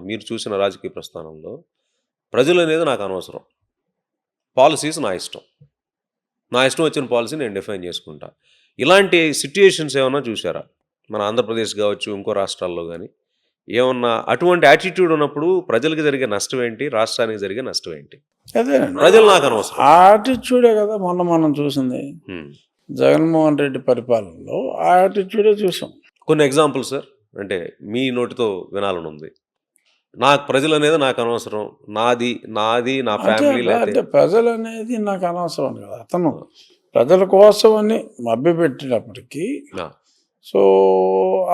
మీరు చూసిన రాజకీయ ప్రస్థానంలో ప్రజలనేది నాకు అనవసరం. పాలిసీస్ నా ఇష్టం. నా ఇష్టం వచ్చిన పాలిసీ నేను డిఫైన్ చేసుకుంటా. ఇలాంటి సిట్యుయేషన్స్ ఏమన్నా చూసారా? మన ఆంధ్రప్రదేశ్ గావచ్చు, ఇంకో రాష్ట్రాల్లో గాని ఏమన్నా అటువంటి యాటిట్యూడ్ ఉన్నప్పుడు ప్రజలకి జరిగే నష్టం ఏంటి? రాష్ట్రానికి జరిగే నష్టం ఏంటి? అదేనండి, ప్రజలు నాకు అనవసరం. ఆ యాటిట్యూడే కదా మనం చూసింది. జగన్మోహన్ రెడ్డి పరిపాలనలో ఆ యాటిట్యూడే చూసాం. కొన్ని ఎగ్జాంపుల్ సార్, అంటే మీ నోటితో వినాలని ఉంది. నాకు ప్రజలు అనేది నాకు అనవసరం, నాది నా ఫ్యామిలీ. అంటే ప్రజలు అనేది నాకు అనవసరం కదా, అతను ప్రజల కోసం అని మభ్యపెట్టినప్పటికీ సో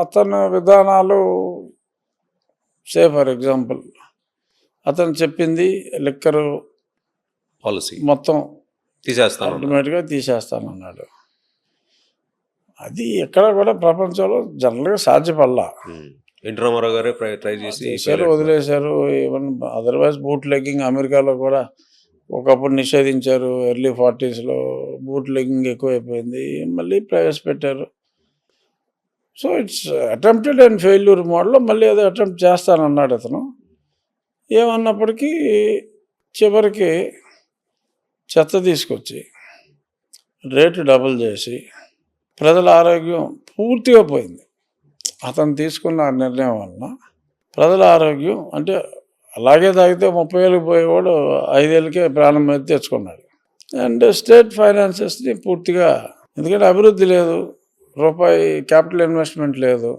అతని విధానాలు ఫర్ ఎగ్జాంపుల్ అతను చెప్పింది లిక్కర్ పాలసీ మొత్తం తీసేస్తాను, ఆటోమేటిక్గా తీసేస్తానన్నాడు. అది ఎక్కడ కూడా ప్రపంచంలో జనరల్గా సాధ్యపడలా. ఎన్టీ రామారావు గారే ట్రై చేశారు, వదిలేశారు. ఈవెన్ అదర్వైజ్ బూట్ లెగ్గింగ్ అమెరికాలో కూడా ఒకప్పుడు నిషేధించారు. ఎర్లీ 40s బూట్ లెగ్గింగ్ ఎక్కువైపోయింది, మళ్ళీ ప్రవేశపెట్టారు. So it's attempted and failure మోడల్లో మళ్ళీ ఏదో అటెంప్ట్ చేస్తానన్నాడు అతను. ఏమన్నప్పటికీ చివరికి చెత్త తీసుకొచ్చి రేటు డబుల్ చేసి ప్రజల ఆరోగ్యం పూర్తిగా పోయింది. అతను తీసుకున్న నిర్ణయం వలన ప్రజల ఆరోగ్యం, అంటే అలాగే తాగితే 30 ఏళ్ళకి పోయేవాడు 5 ఏళ్ళకే ప్రాణం మీద తెచ్చుకున్నాడు. అండ్ స్టేట్ ఫైనాన్సెస్ని పూర్తిగా, ఎందుకంటే అభివృద్ధి లేదు, రూపాయి క్యాపిటల్ ఇన్వెస్ట్మెంట్ లేదు.